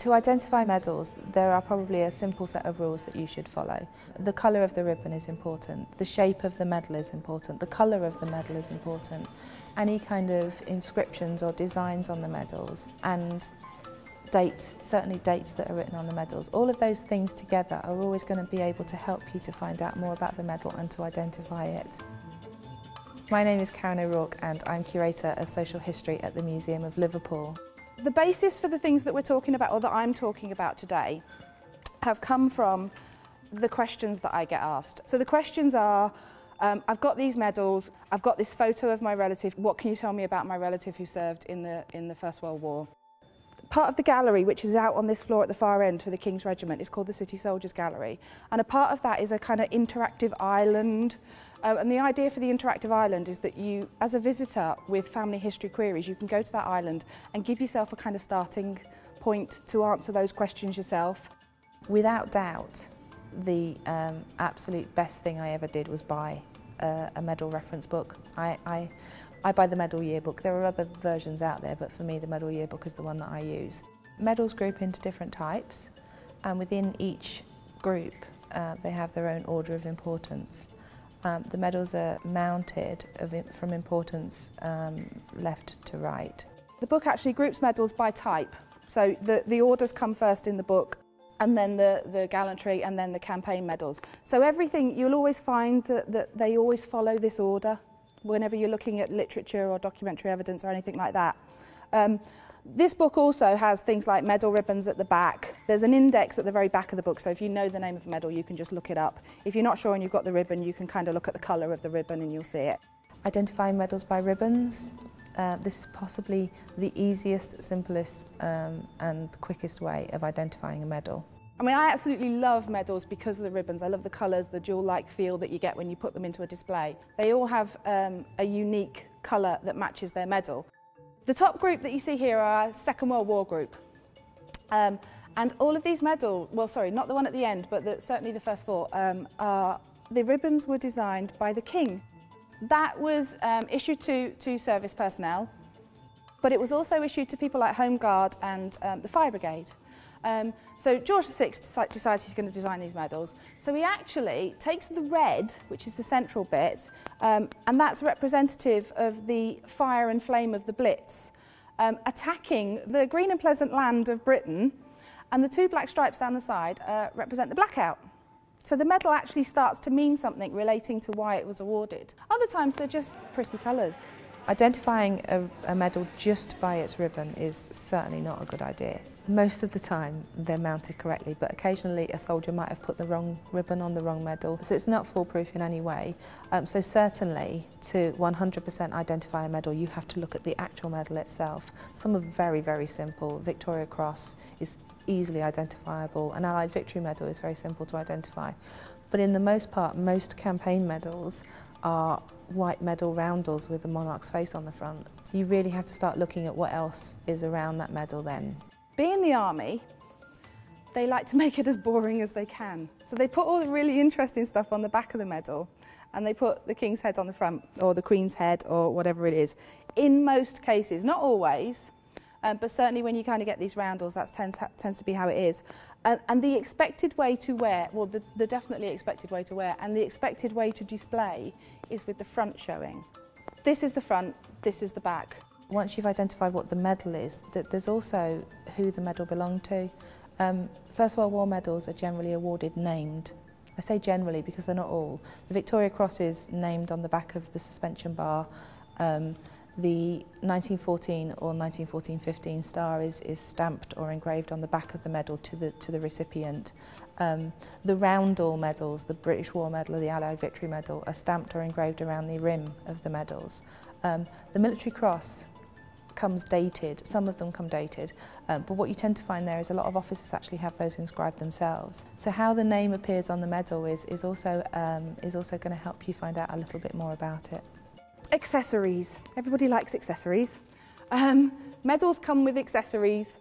To identify medals, there are probably a simple set of rules that you should follow. The colour of the ribbon is important, the shape of the medal is important, the colour of the medal is important, any kind of inscriptions or designs on the medals, and dates, certainly dates that are written on the medals. All of those things together are always going to be able to help you to find out more about the medal and to identify it. My name is Karen O'Rourke and I'm Curator of Social History at the Museum of Liverpool. The basis for the things that we're talking about, or that I'm talking about today, have come from the questions that I get asked. So the questions are, I've got these medals, I've got this photo of my relative, what can you tell me about my relative who served in the First World War? Part of the gallery, which is out on this floor at the far end for the King's Regiment, is called the City Soldiers Gallery. And a part of that is a kind of interactive island. And the idea for the interactive island is that you, as a visitor with family history queries, you can go to that island and give yourself a kind of starting point to answer those questions yourself. Without doubt, the absolute best thing I ever did was buy a medal reference book. I buy the medal yearbook. There are other versions out there, but for me the medal yearbook is the one that I use. Medals group into different types, and within each group they have their own order of importance. The medals are mounted from importance left to right. The book actually groups medals by type. So the orders come first in the book, and then the gallantry, and then the campaign medals. So everything, you'll always find that they always follow this order whenever you're looking at literature or documentary evidence or anything like that. This book also has things like medal ribbons at the back. There's an index at the very back of the book, so if you know the name of a medal, you can just look it up. If you're not sure and you've got the ribbon, you can kind of look at the colour of the ribbon and you'll see it. Identifying medals by ribbons. This is possibly the easiest, simplest and quickest way of identifying a medal. I mean, I absolutely love medals because of the ribbons. I love the colours, the jewel-like feel that you get when you put them into a display. They all have a unique colour that matches their medal. The top group that you see here are a Second World War group. And all of these medals, well, sorry, not the one at the end, but certainly the first four, the ribbons were designed by the King. That was issued to service personnel, but it was also issued to people like Home Guard and the Fire Brigade. So George VI decides he's going to design these medals. So he actually takes the red, which is the central bit, and that's representative of the fire and flame of the Blitz, attacking the green and pleasant land of Britain, and the two black stripes down the side represent the blackout. So the medal actually starts to mean something relating to why it was awarded. Other times they're just pretty colours. Identifying a medal just by its ribbon is certainly not a good idea. Most of the time they're mounted correctly, but occasionally a soldier might have put the wrong ribbon on the wrong medal, so it's not foolproof in any way. So certainly to 100% identify a medal, you have to look at the actual medal itself. Some are very, very simple. Victoria Cross is easily identifiable. An Allied Victory Medal is very simple to identify. But in the most part, most campaign medals are white medal roundels with the monarch's face on the front. You really have to start looking at what else is around that medal then. Being in the army, they like to make it as boring as they can. So they put all the really interesting stuff on the back of the medal, and they put the King's head on the front, or the Queen's head, or whatever it is. In most cases, not always, but certainly when you kind of get these roundels, that tends to be how it is. And the expected way to wear, well, the definitely expected way to wear, and the expected way to display is with the front showing. This is the front, this is the back. Once you've identified what the medal is, there's also who the medal belonged to. First World War medals are generally awarded named. I say generally because they're not all. The Victoria Cross is named on the back of the suspension bar. The 1914 or 1914-15 star is stamped or engraved on the back of the medal to the recipient. The roundel medals, the British War Medal or the Allied Victory Medal, are stamped or engraved around the rim of the medals. The Military Cross comes dated, some of them come dated, but what you tend to find there is a lot of officers actually have those inscribed themselves. So how the name appears on the medal is also going to help you find out a little bit more about it. Accessories. Everybody likes accessories. Medals come with accessories.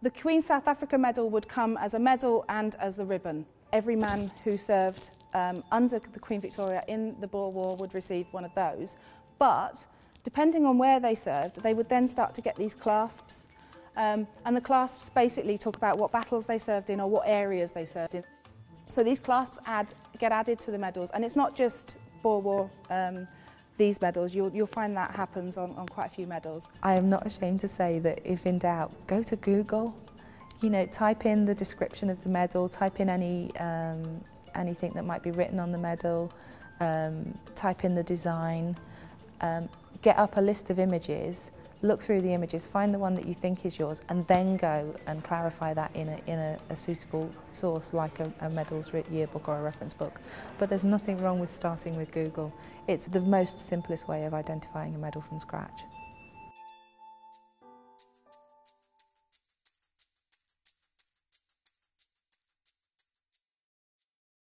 The Queen's South Africa medal would come as a medal and as the ribbon. Every man who served under the Queen Victoria in the Boer War would receive one of those. But depending on where they served, they would then start to get these clasps. And the clasps basically talk about what battles they served in or what areas they served in. So these clasps get added to the medals, and it's not just Boer War, these medals, you'll find that happens on quite a few medals. I am not ashamed to say that if in doubt, go to Google, you know, type in the description of the medal, type in anything that might be written on the medal, type in the design, get up a list of images, look through the images, find the one that you think is yours, and then go and clarify that in a suitable source like a medals yearbook or a reference book. But there's nothing wrong with starting with Google. It's the most simplest way of identifying a medal from scratch.